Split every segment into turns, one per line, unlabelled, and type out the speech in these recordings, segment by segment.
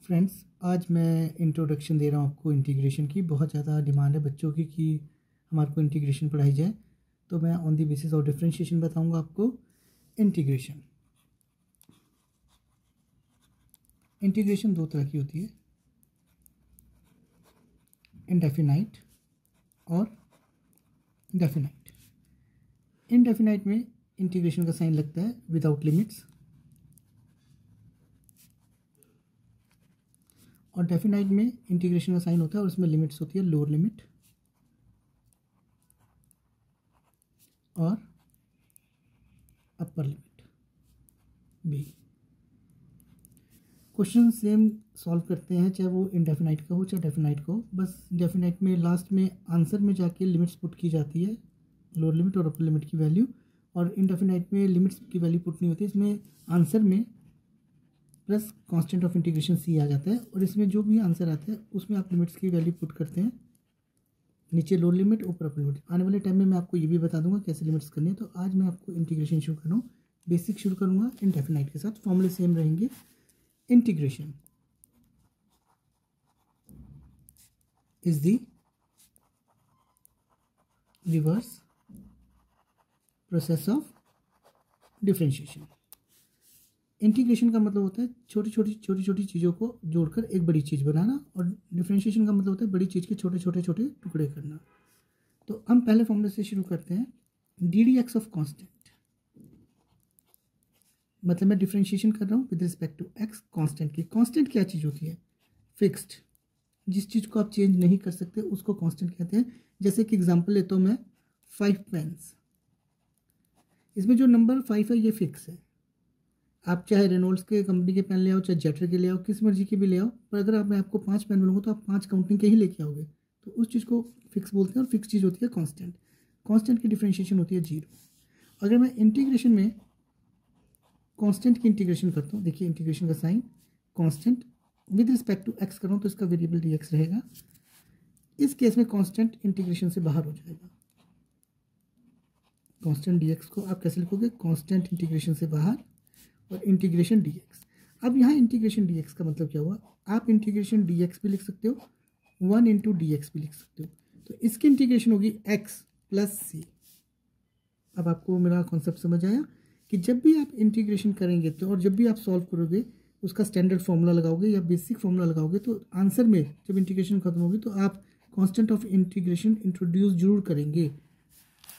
Friends, आज मैं introduction दे रहा हूँ आपको इंटीग्रेशन की। बहुत ज़्यादा डिमांड है बच्चों की कि हमारे को इंटीग्रेशन पढ़ाई जाए, तो मैं on the basis of differentiation बताऊँगा आपको। इंटीग्रेशन दो तरह की होती है, इंडेफिनाइट और डेफिनाइट। इंडेफिनाइट में इंटीग्रेशन का साइन लगता है विदाउट लिमिट्स, और डेफिनाइट में इंटीग्रेशन का साइन होता है और उसमें लिमिट्स होती है, लोअर लिमिट और upper limit B. Question same solve करते हैं, चाहे वो इंडेफिनाइट का हो चाहे डेफिनाइट का हो। बस डेफिनाइट में लास्ट में आंसर में जाके लिमिट्स पुट की जाती है, लोअर लिमिट और अपर लिमिट की वैल्यू, और इंडेफिनाइट में लिमिट्स की वैल्यू पुट नहीं होती। इसमें आंसर में प्लस कांस्टेंट ऑफ इंटीग्रेशन सी आ जाता है, और इसमें जो भी आंसर आता है उसमें आप लिमिट्स की वैल्यू पुट करते हैं, नीचे लोअर लिमिट ऊपर अपर लिमिट। आने वाले टाइम में मैं आपको ये भी बता दूंगा कैसे लिमिट्स करनी है। तो आज मैं आपको इंटीग्रेशन शुरू कर रहा हूँ, बेसिक शुरू करूँगा इंडेफिनाइट के साथ। फॉर्मूले सेम रहेंगे। Integration is the reverse process of differentiation. Integration का मतलब होता है छोटी छोटी चीज़ों को जोड़कर एक बड़ी चीज़ बनाना, और डिफरेंशिएशन का मतलब होता है बड़ी चीज़ के छोटे छोटे टुकड़े करना। तो हम पहले फॉर्मूले से शुरू करते हैं। D d x of constant, मतलब मैं डिफरेंशिएशन कर रहा हूँ with respect to x constant की। कांस्टेंट क्या चीज़ होती है? फिक्स्ड। जिस चीज़ को आप चेंज नहीं कर सकते उसको कांस्टेंट कहते हैं। जैसे कि एग्जांपल लेता हूँ मैं, 5 पेन्स। इसमें जो नंबर 5 है ये फिक्स है। आप चाहे रेनॉल्ड्स के कंपनी के पेन ले आओ, चाहे जेटर के ले आओ, किस मर्जी के भी ले आओ, पर अगर मैं आपको 5 पेन बोलूँगा तो आप 5 कंपनी के ही लेके आओगे। तो उस चीज़ को फिक्स बोलते हैं, और फिक्स चीज़ होती है कांस्टेंट। कांस्टेंट की डिफरेंशिएशन होती है 0। अगर मैं इंटीग्रेशन में कांस्टेंट की इंटीग्रेशन करता हूँ, देखिए इंटीग्रेशन का sign constant with respect to x कर रहा हूँ, तो इसका वेरिएबल डी एक्स रहेगा। इस केस में कांस्टेंट इंटीग्रेशन से बाहर हो जाएगा। कांस्टेंट डी एक्स को आप कैसे लिखोगे? कांस्टेंट इंटीग्रेशन से बाहर और इंटीग्रेशन डी एक्स। अब यहाँ इंटीग्रेशन डी एक्स का मतलब क्या हुआ? आप इंटीग्रेशन डी एक्स भी लिख सकते हो, 1 इंटू डी एक्स भी लिख सकते हो। तो इसकी इंटीग्रेशन होगी एक्स प्लस सी। अब आपको मेरा कॉन्सेप्ट समझ आया कि जब भी आप इंटीग्रेशन करेंगे तो, और जब भी आप सॉल्व करोगे, उसका स्टैंडर्ड फॉर्मूला लगाओगे या बेसिक फॉर्मूला लगाओगे, तो आंसर में जब इंटीग्रेशन खत्म होगी तो आप कांस्टेंट ऑफ इंटीग्रेशन इंट्रोड्यूस जरूर करेंगे।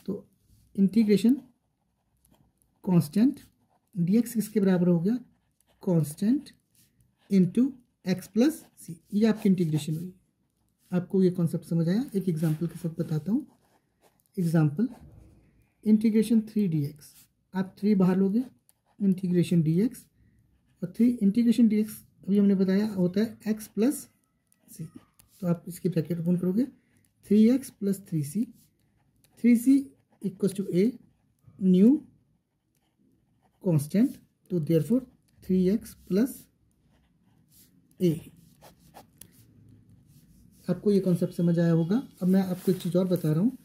तो इंटीग्रेशन कांस्टेंट डी एक्स किसके बराबर हो गया? Constant into x plus c. ये आपकी इंटीग्रेशन हुई। आपको ये कॉन्सेप्ट समझ आया? एक एग्जाम्पल के साथ बताता हूँ। Example, integration 3 D x. आप 3 बाहर लोगे, इंटीग्रेशन डी एक्स, और 3 इंटीग्रेशन डी एक्स अभी हमने बताया होता है एक्स प्लस सी। तो आप इसकी ब्रैकेट ओपन करोगे, 3x plus 3c, 3c equals to a new constant, तो देयरफॉर 3x प्लस ए। आपको ये कॉन्सेप्ट समझ आया होगा। अब मैं आपको एक चीज़ और बता रहा हूँ।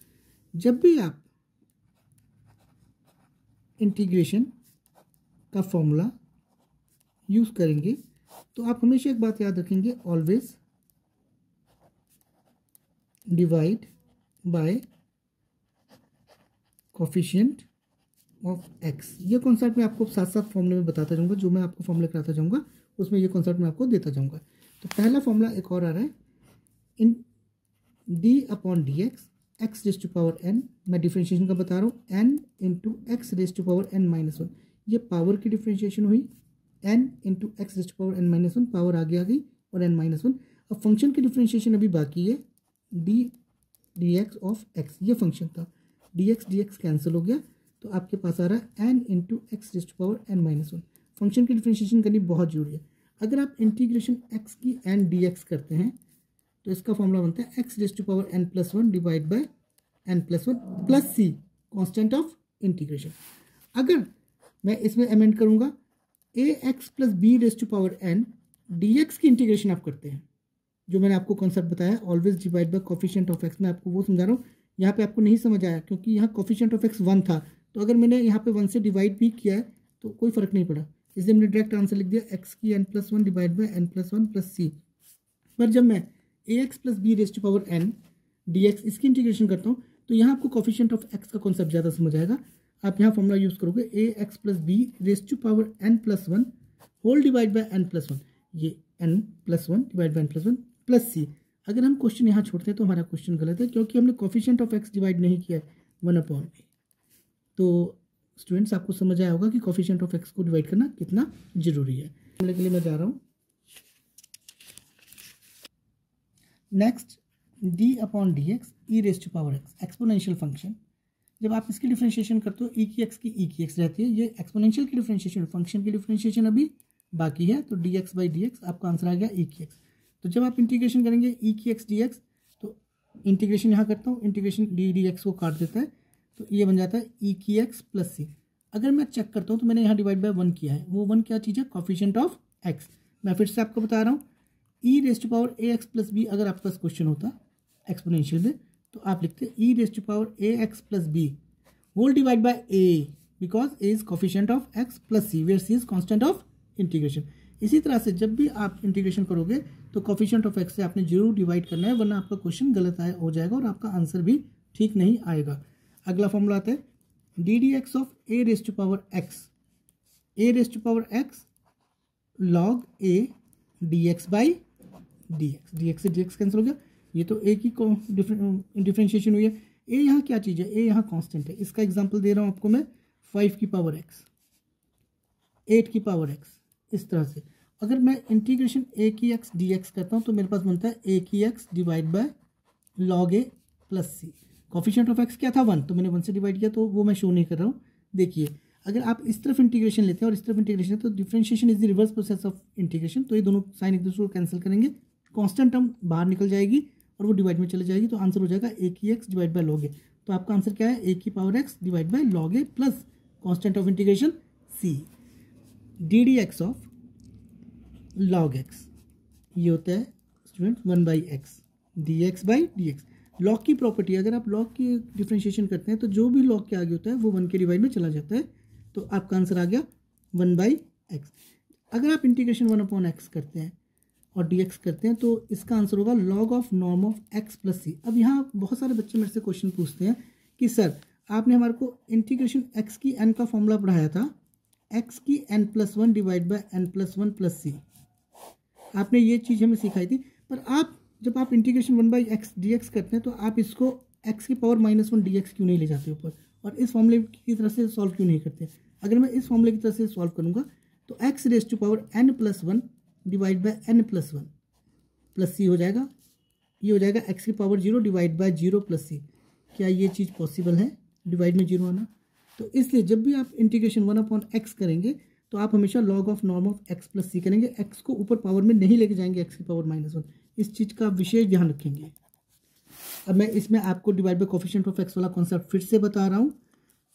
जब भी आप इंटीग्रेशन का फॉर्मूला यूज़ करेंगे तो आप हमेशा एक बात याद रखेंगे, always divide by coefficient of x. ये कॉन्सेप्ट मैं आपको साथ साथ फॉर्मूले में बताता जाऊंगा। जो मैं आपको फॉर्मूला कराता जाऊंगा उसमें ये कॉन्सेप्ट मैं आपको देता जाऊंगा। तो पहला फॉर्मूला एक और आ रहा है, in d upon d x, x raise to power n. मैं डिफरेंशिएशन का बता रहा हूँ, n into x raise to power n minus 1। ये पावर की डिफरेंशिएशन हुई, n into x raise to power n minus 1, power आगे आ गई और एन माइनस 1। अब फंक्शन की डिफरेंशिएशन अभी बाकी है, d d x of x. ये फंक्शन था, डी एक्स कैंसिल हो गया, तो आपके पास आ रहा है n into x raise to power n minus 1। Function की डिफरेंशिएशन करनी बहुत जरूरी है। अगर आप इंटीग्रेशन एक्स की एन डी एक्स करते हैं तो इसका फॉर्मूला बनता है x raise to power n plus 1 divide by n plus 1 plus C, constant of integration. अगर मैं इसमें अमेंड करूंगा, a x plus B raise to power n, d x की इंटीग्रेशन आप करते हैं, जो मैंने आपको कॉन्सेप्ट बताया always divide by coefficient of x. मैं आपको वो समझा रहा हूँ। यहाँ पे आपको नहीं समझ आया क्योंकि यहाँ कोफिशिएंट ऑफ एक्स 1 था, तो अगर मैंने यहाँ पे 1 से डिवाइड भी किया है तो कोई फ़र्क नहीं पड़ा। इसलिए मैंने डायरेक्ट आंसर लिख दिया एक्स की n+1 divide by n+1 plus c. पर जब मैं ax plus B raise to power n dx इसकी इंटीग्रेशन करता हूँ तो यहाँ आपको कोफिशिएंट ऑफ x का कॉन्सेप्ट ज़्यादा समझ आएगा। आप यहाँ फॉर्मूला यूज़ करोगे ax plus B raise to power n+1 whole divide by n+1, ये n+1 divide by n+1 plus सी। अगर हम क्वेश्चन यहाँ छोड़ते हैं तो हमारा क्वेश्चन गलत है, क्योंकि हमने कोफिशिएंट ऑफ x डिवाइड नहीं किया है 1/a। तो स्टूडेंट्स आपको समझ आया होगा कि कोफिशिएंट ऑफ x को डिवाइड करना कितना जरूरी है। फॉर्मूले के लिए मैं जा रहा हूँ। Next d/dx e raise to power x exponential function. जब आप इसकी डिफरेंशिएशन करते हो e की x रहती है, ये एक्सपोनेंशियल की डिफरेंशिएशन, फंक्शन की डिफरेंशिएशन अभी बाकी है। तो dx/dx आपका आंसर आ गया e की x। तो जब आप इंटीग्रेशन करेंगे e की x dx, तो इंटीग्रेशन यहाँ करता हूँ, इंटीग्रेशन dx को काट देता है तो ये बन जाता है e की x प्लस सी। अगर मैं चेक करता हूँ तो मैंने यहाँ डिवाइड बाय 1 किया है, वो 1 क्या चीज़ है, कोफिशिएंट ऑफ x। मैं फिर से आपको बता रहा हूँ e raise to power ax plus B अगर आपके पास क्वेश्चन होता एक्सपोनेंशियल में तो आप लिखते e raise to power ax plus B whole divide by a, because a is coefficient of x plus C where C is constant of integration. इसी तरह से जब भी आप इंटीग्रेशन करोगे तो कोफिशिएंट ऑफ x से आपने जरूर डिवाइड करना है, वरना आपका क्वेश्चन गलत हो जाएगा और आपका आंसर भी ठीक नहीं आएगा। अगला फॉर्मूला आता है ddx of a raise to power x log a dx by dx से dx कैंसिल हो गया। ये तो a की डिफरेंशिएशन हुई है। a यहाँ क्या चीज़ है, a यहाँ कांस्टेंट है। इसका एग्जांपल दे रहा हूँ आपको मैं 5 की पावर x, 8 की पावर x, इस तरह से। अगर मैं इंटीग्रेशन a की x dx करता हूँ तो मेरे पास बनता है a की x divide by log a plus C. Coefficient of x क्या था 1, तो मैंने 1 से डिवाइड किया, तो वो मैं शो नहीं कर रहा हूँ। देखिए अगर आप इस तरफ इंटीग्रेशन लेते हैं और इस तरफ इंटीग्रेशन, तो differentiation is the reverse process of integration. तो ये दोनों साइन एक दूसरे को कैंसिल करेंगे, कांस्टेंट टर्म बाहर निकल जाएगी और वो डिवाइड में चले जाएगी, तो आंसर हो जाएगा a की x divide by log a। तो आपका आंसर क्या है, a की power x divide by log a plus constant of integration c। ddx of log x ये होता है student 1/x dx by dx। Log की प्रॉपर्टी, अगर आप लॉग की डिफरेंशिएशन करते हैं तो जो भी लॉग के आगे होता है वो 1 के डिवाइड में चला जाता है, तो आपका आंसर आ गया 1/x। अगर आप इंटीग्रेशन 1/x करते हैं और dx करते हैं तो इसका आंसर होगा log of norm of x plus c. अब यहाँ बहुत सारे बच्चे मेरे से क्वेश्चन पूछते हैं कि सर आपने हमारे को इंटीग्रेशन x की n का फॉर्मूला पढ़ाया था, x की n+1 divide by n+1 plus सी, आपने ये चीज़ हमें सिखाई थी। पर आप जब आप इंटीग्रेशन 1/x dx करते हैं तो आप इसको x की पावर -1 dx क्यों नहीं ले जाते ऊपर, और इस फॉर्मूले की तरह से सॉल्व क्यों नहीं करते। अगर मैं इस फॉर्मूले की तरह से सॉल्व करूँगा तो x raise to power n+1 divide by n+1 plus c हो जाएगा। ये हो जाएगा x की power 0 divide by 0 plus c. क्या ये चीज़ पॉसिबल है, डिवाइड में 0 आना? तो इसलिए जब भी आप इंटीग्रेशन 1/x करेंगे तो आप हमेशा log of norm of x plus c करेंगे, x को ऊपर पावर में नहीं लेके जाएंगे x की पावर -1। इस चीज़ का विशेष ध्यान रखेंगे। अब मैं इसमें आपको divide by coefficient of x वाला कॉन्सेप्ट फिर से बता रहा हूँ।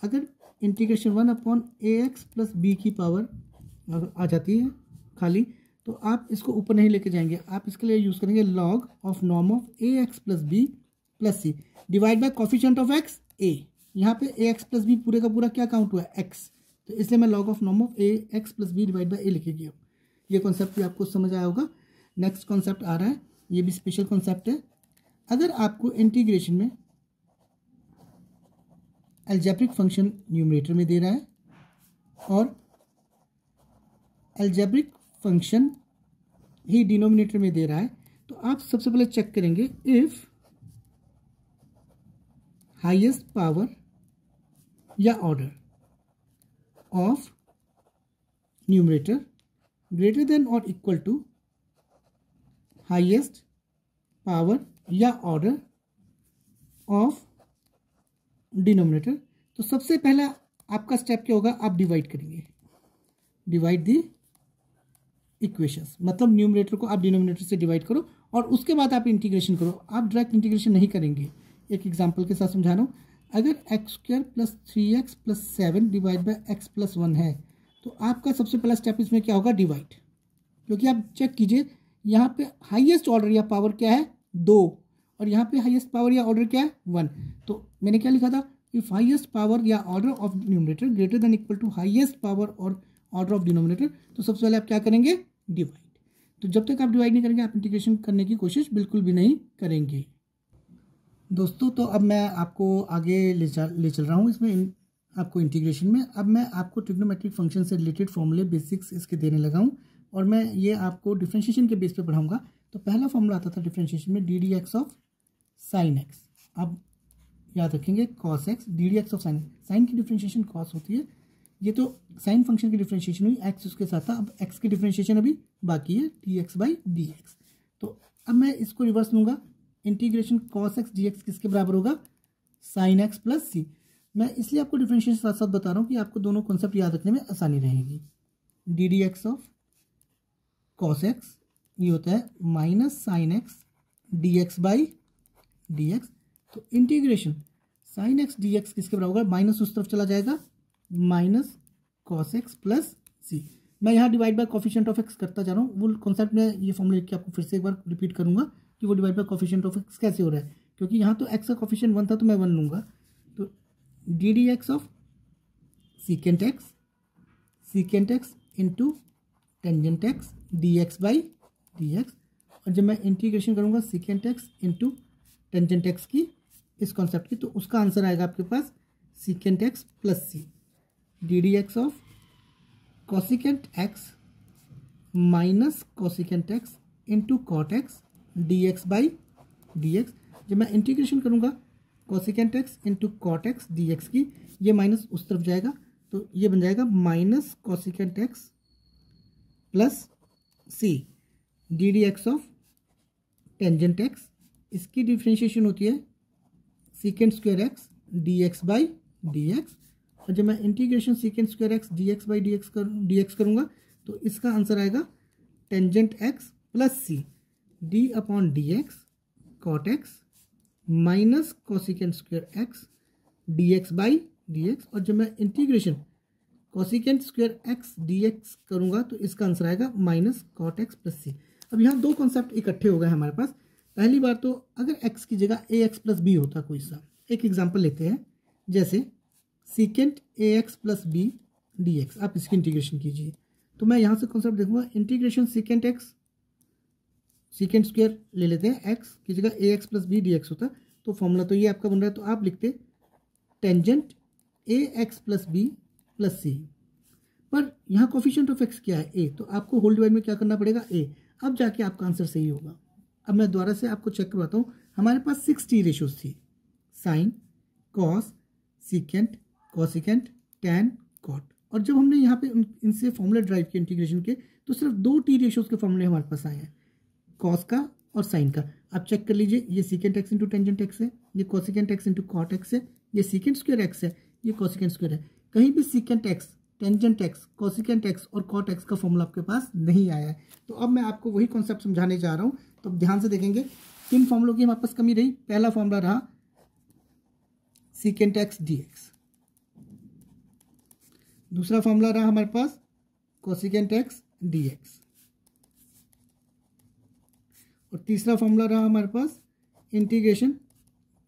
अगर इंटीग्रेशन 1/ax प्लस बी की पावर अगर आ जाती है खाली, तो आप इसको ऊपर नहीं लेके जाएंगे, आप इसके लिए यूज़ करेंगे log of norm of ax plus B plus C divide by coefficient of x a। यहाँ पे ax प्लस बी पूरे का पूरा क्या काउंट हुआ है, x, तो इसलिए मैं log of norm of ax plus B divide by a लिखे गया। ये कॉन्सेप्ट भी आपको समझ आया होगा। नेक्स्ट कॉन्सेप्ट आ रहा है, ये भी स्पेशल कॉन्सेप्ट है। अगर आपको इंटीग्रेशन में अलजेब्रिक फंक्शन न्यूमरेटर में दे रहा है और अलजेब्रिक फंक्शन ही डिनोमिनेटर में दे रहा है, तो आप सबसे पहले चेक करेंगे इफ हाईएस्ट पावर या order of numerator greater then और इक्वल टू हाईएस्ट पावर या ऑर्डर ऑफ डिनोमिनेटर। तो सबसे पहला आपका स्टेप क्या होगा, आप डिवाइड करेंगे, डिवाइड दी इक्वेशंस, मतलब न्यूमरेटर को आप डिनोमिनेटर से डिवाइड करो और उसके बाद आप इंटीग्रेशन करो। आप डायरेक्ट इंटीग्रेशन नहीं करेंगे। एक एग्जांपल के साथ समझा रहा हूँ। अगर x² plus 3x plus 7 divide by x plus 1 है, तो आपका सबसे पहला स्टेप इसमें क्या होगा, डिवाइड। क्योंकि आप चेक कीजिए यहाँ पे हाईएस्ट ऑर्डर या पावर क्या है 2 और यहाँ पे हाईएस्ट पावर या ऑर्डर क्या है 1। तो मैंने क्या लिखा था, इफ हाईएस्ट पावर या order of numerator greater than equal to highest power और ऑर्डर ऑफ डिनोमिनेटर। तो सबसे पहले आप क्या करेंगे, डिवाइड। तो जब तक आप डिवाइड नहीं करेंगे आप इंटीग्रेशन करने की कोशिश बिल्कुल भी नहीं करेंगे। दोस्तों तो अब मैं आपको आगे ले चल रहा हूँ इसमें आपको इंटीग्रेशन में। अब मैं आपको ट्रिग्नोमेट्रिक फंक्शन से रिलेटेड फॉर्मूले बेसिक्स इसके देने लगा हूँ और मैं ये आपको डिफरेंशिएशन के बेस पे पढ़ाऊंगा। तो पहला फॉर्मूला आता था डिफरेंशिएशन में d d x of sine x. अब याद रखेंगे cos x d d x of sine, sine की डिफरेंशिएशन कॉस होती है। ये तो साइन फंक्शन की डिफरेंशिएशन हुई, एक्स उसके साथ था। अब एक्स की डिफरेंशिएशन अभी बाकी है, D x by d x. तो अब मैं इसको रिवर्स लूँगा, integration cos x d x किसके बराबर होगा, साइन एक्स प्लस सी। मैं इसलिए आपको डिफरेंशिएशन साथ साथ बता रहा हूँ कि आपको दोनों कॉन्सेप्ट याद रखने में आसानी रहेगी। D d x of cos x ये होता है minus sine x d x by d x. तो integration sine x d x किसके बराबर होगा, माइनस उस तरफ चला जाएगा, minus cos x plus c. मैं यहाँ divide by coefficient of x करता जा रहा हूँ। वो कॉन्सेप्ट में ये फॉर्मूला लिख के आपको फिर से एक बार रिपीट करूँगा कि वो divide by coefficient of x कैसे हो रहा है, क्योंकि यहाँ तो एक्स का कोफिशिएंट 1 था तो मैं 1 लूँगा। तो d d x of secant x into tangent x d x by d x. और जब मैं इंटीग्रेशन करूँगा secant x into tangent x की इस कॉन्सेप्ट की, तो उसका आंसर आएगा आपके पास secant x plus c. D d x of cosecant x minus cosecant x into cot x d x by d x. जब मैं इंटीग्रेशन करूँगा cosecant x into cot x d x की, ये माइनस उस तरफ जाएगा तो ये बन जाएगा minus cosecant x plus c. D d x of tangent x, इसकी डिफ्रेंशिएशन होती है secant square x d x by d x. और जब मैं integration secant square x d x by d x करूँगा तो इसका आंसर आएगा tangent x plus c d upon d x cot x minus cosecant square x d x by d x. और जब मैं integration cosecant square x d x करूँगा तो इसका आंसर आएगा minus cot x plus c. अब यहाँ दो कॉन्सेप्ट इकट्ठे हो गए हमारे पास। पहली बार तो अगर x की जगह ए एक्स प्लस बी होता कोई सा, एक एग्जांपल लेते हैं, जैसे secant a x plus b d x, आप इसकी इंटीग्रेशन कीजिए। तो मैं यहाँ से कॉन्सेप्ट देखूंगा integration secant x secant square ले लेते हैं, x की जगह a x plus b d x होता, तो फॉर्मूला तो ये आपका बन रहा है। तो आप लिखते tangent a x plus B plus c, पर यहाँ कोफिशिएंट ऑफ एक्स क्या है a, तो आपको होल डिवाइड में क्या करना पड़ेगा a। अब जाके आपका आंसर सही होगा। अब मैं दोबारा से आपको चेक करवाता हूँ। हमारे पास 6 टी रेशियोज थी, sine cos secant cosecant tan cot. और जब हमने यहाँ पे इनसे फॉर्मूला ड्राइव किए इंटीग्रेशन के, तो सिर्फ 2 टी रेशियोज के फॉर्मूले हमारे पास आए हैं, कॉस का और साइन का। आप चेक कर लीजिए, ये secant x into tangent x है, ये cosecant x into cot x है, ये सीकेंट स्क्वायर एक्स है, ये कॉसिकेंट स्क्वायर है। कहीं भी secant x tangent x cosecant x और कॉट एक्स का फॉर्मूला आपके पास नहीं आया है। तो अब मैं आपको वही कॉन्सेप्ट समझाने जा रहा हूँ। तो ध्यान से देखेंगे किन फॉर्मूलों की हमारे पास कमी रही। पहला फॉर्मूला रहा सीकेंट एक्स डी एक्स, दूसरा फॉर्मूला रहा हमारे पास कॉसिकेंट एक्स डी एक्स, और तीसरा फॉर्मूला रहा हमारे पास integration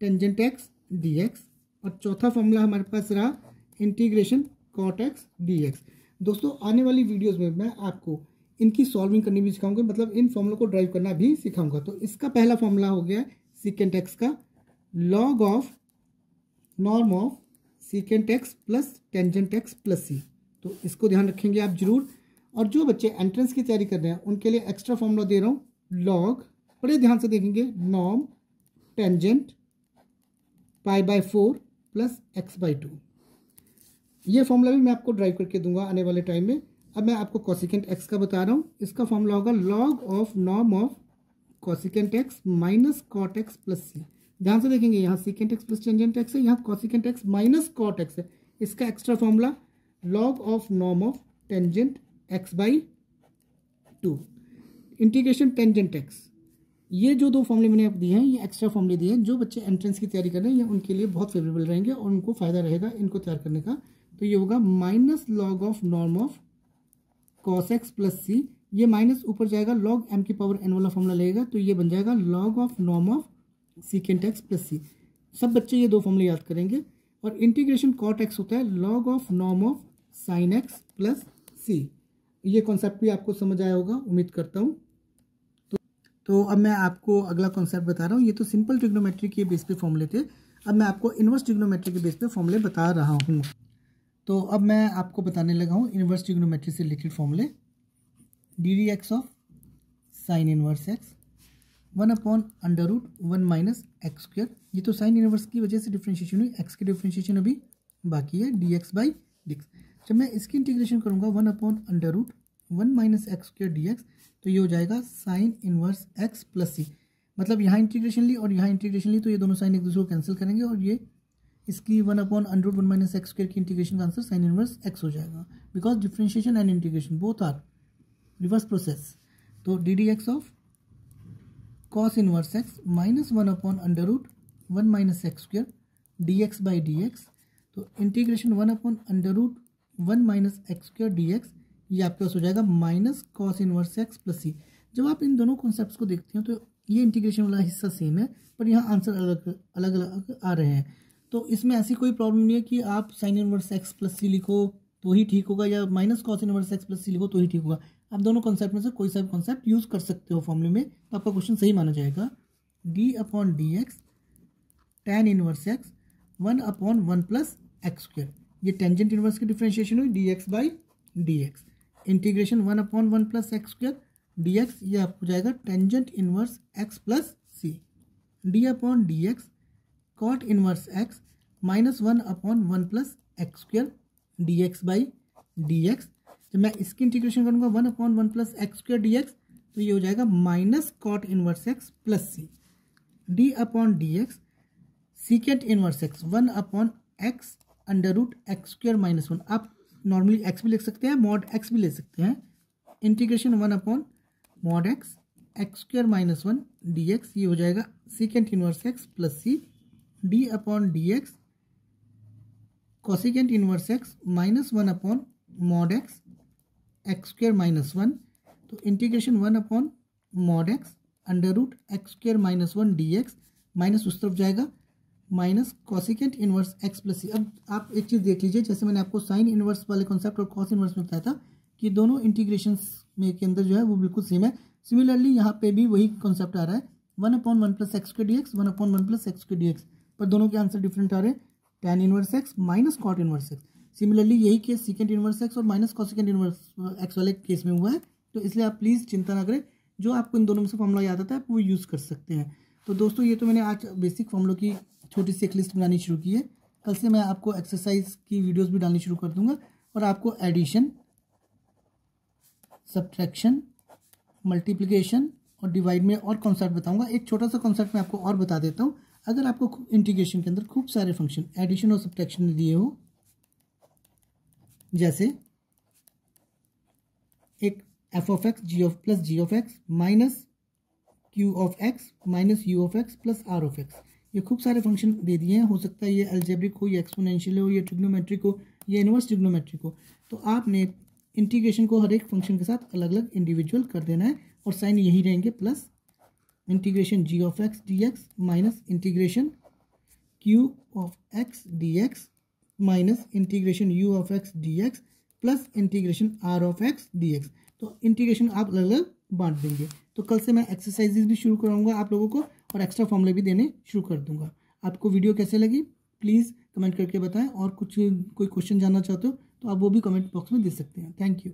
tangent x d x, और चौथा फॉर्मूला हमारे पास रहा integration cot x d x. दोस्तों आने वाली वीडियोस में मैं आपको इनकी सॉल्विंग करनी भी सिखाऊंगा, मतलब इन फॉर्मूलों को ड्राइव करना भी सिखाऊंगा। तो इसका पहला फॉर्मूला हो गया सीकेंट एक्स का log of norm of secant x plus tangent x plus c. तो इसको ध्यान रखेंगे आप जरूर। और जो बच्चे एंट्रेंस की तैयारी कर रहे हैं उनके लिए एक्स्ट्रा फॉर्मूला दे रहा हूँ, लॉग, बड़े ध्यान से देखेंगे, norm tangent pi by 4 plus x by 2। ये फॉर्मूला भी मैं आपको ड्राइव करके दूंगा आने वाले टाइम में। अब मैं आपको कॉसिकेंट एक्स का बता रहा हूँ। इसका फॉर्मूला होगा log of norm of cosecant x minus cot x plus c. ध्यान से देखेंगे, यहाँ secant x plus tangent x है, यहाँ cosecant x minus cot x है। इसका extra formula log of norm of tangent x by 2 integration tangent x. ये जो दो फॉर्मूले मैंने आप दिए हैं, ये एक्स्ट्रा फॉर्मूले दिए हैं। जो बच्चे एंट्रेंस की तैयारी कर रहे हैं ये उनके लिए बहुत फेवरेबल रहेंगे और उनको फायदा रहेगा इनको तैयार करने का। तो ये होगा minus log of norm of cos x plus c, ये माइनस ऊपर जाएगा, लॉग एम की पावर एन वाला फॉर्मूला लगेगा, तो ये बन जाएगा log of norm of secant x plus c. सब बच्चे ये दो फॉर्मूले याद करेंगे। और इंटीग्रेशन कॉट एक्स होता है log of norm of sine x plus c. ये कॉन्सेप्ट भी आपको समझ आया होगा, उम्मीद करता हूँ। तो अब मैं आपको अगला कॉन्सेप्ट बता रहा हूँ। ये तो सिंपल ट्रिग्नोमेट्री के बेस पे फॉर्मूले थे, अब मैं आपको इन्वर्स ट्रिग्नोमेट्री के बेस पे फॉर्मूले बता रहा हूँ। तो अब मैं आपको बताने लगा हूँ इन्वर्स ट्रिग्नोमेट्री से रिलेटेड फॉर्मूले। D d x of sign inverse x 1/√1 minus x square. ये तो साइन इनवर्स की वजह से डिफ्रेंशिएशन हुई, एक्स की डिफ्रेंशिएशन अभी बाकी है, D x by d x. जब मैं इसकी इंटीग्रेशन करूँगा 1/√1 minus x square d x, तो ये हो जाएगा साइन इनवर्स एक्स प्लस सी। मतलब यहाँ इंटीग्रेशन ली और यहाँ इंटीग्रेशन ली, तो ये दोनों साइन एक दूसरे को कैंसिल करेंगे और ये इसकी 1/√1 माइनस एक्स स्क्वायर की इंटीग्रेशन का आंसर साइन इनवर्स एक्स हो जाएगा, because differentiation and integration both are reverse process. तो d d x of cos inverse x minus 1/√1 minus x square d x by d x. तो integration 1/√1 minus x square d x, ये आपके पास हो जाएगा minus cos inverse x plus c. जब आप इन दोनों कॉन्सेप्ट्स को देखते हैं तो ये इंटीग्रेशन वाला हिस्सा सेम है, पर यहाँ आंसर अलग अलग आ रहे हैं। तो इसमें ऐसी कोई प्रॉब्लम नहीं है कि आप sine inverse x plus c लिखो तो ही ठीक होगा, या minus cos inverse x plus c लिखो तो ही ठीक होगा। आप दोनों कॉन्सेप्ट में से कोई सा भी कॉन्सेप्ट यूज़ कर सकते हो फॉर्मूले में, तो आपका क्वेश्चन सही माना जाएगा। D upon d x tan inverse x 1/1 plus x square, ये टेंजेंट इनवर्स की डिफ्रेंशिएशन हुई d x by d x. Integration 1/1 plus x square d x, ये आपको जाएगा tangent inverse x plus c. D upon d x cot inverse x minus 1/1 plus x square d x by d x. जब मैं इसकी integration करूँगा 1/1 plus x square d x, तो ये हो जाएगा minus cot inverse x plus c. D upon d x secant inverse x 1/x under root x square minus 1। आप normally x भी लिख सकते हैं, मॉड एक्स भी ले सकते हैं। Integration 1/mod x x square minus 1 d x, ये हो जाएगा secant inverse x plus c. D upon d x cosecant inverse x minus 1/mod x x square minus 1। तो integration 1/mod x under root x square minus 1 d x, minus उस तरफ जाएगा minus cosecant inverse x plus c. अब आप एक चीज़ देख लीजिए, जैसे मैंने आपको साइन इनवर्स वाले कॉन्सेप्ट और कॉस इनवर्स में बताया था कि दोनों इंटीग्रेशंस में के अंदर जो है वो बिल्कुल सेम है। सिमिलरली यहाँ पे भी वही कॉन्सेप्ट आ रहा है 1/1 plus x square d x 1/1 plus x square d x, पर दोनों के आंसर डिफरेंट आ रहे हैं। Tan inverse x minus cot inverse x, similarly यही केस सीकेंट इनवर्स एक्स और माइनस कॉसिकेंट इनवर्स एक्स वाले केस में हुआ है। तो इसलिए आप प्लीज़ चिंता ना करें, जो आपको इन दोनों में से फॉर्मूला याद आता है आप वो यूज़ कर सकते हैं। तो दोस्तों ये तो मैंने आज बेसिक फॉर्मूलों की छोटी सी एक लिस्ट बनानी शुरू की है। कल से मैं आपको एक्सरसाइज की वीडियोस भी डालनी शुरू कर दूंगा और आपको एडिशन, सब्ट्रैक्शन, मल्टीप्लिकेशन और डिवाइड में और कॉन्सेप्ट बताऊंगा। एक छोटा सा कॉन्सेप्ट मैं आपको और बता देता हूँ। अगर आपको इंटीग्रेशन के अंदर खूब सारे फंक्शन एडिशन और सब्ट्रैक्शन दिए हो, जैसे एक f of x g of plus g of x minus q of x minus u of x plus r of x, ये खूब सारे फंक्शन दे दिए हैं। हो सकता है ये अलजेब्रिक हो, ये एक्सपोनेंशियल हो, ये ट्रिग्नोमेट्रिक हो, ये इनवर्स ट्रिग्नोमेट्रिक हो। तो आपने इंटीग्रेशन को हर एक फंक्शन के साथ अलग अलग इंडिविजुअल कर देना है और साइन यही रहेंगे, plus integration g of x d x minus integration q of x d x minus integration u of x d x plus integration r of x d x. तो इंटीग्रेशन आप अलग अलग बांट देंगे। तो कल से मैं एक्सरसाइजेज भी शुरू कराऊंगा आप लोगों को और एक्स्ट्रा फॉर्मूले भी देने शुरू कर दूंगा। आपको वीडियो कैसे लगी प्लीज़ कमेंट करके बताएं, और कुछ कोई क्वेश्चन जानना चाहते हो तो आप वो भी कमेंट बॉक्स में दे सकते हैं। Thank you.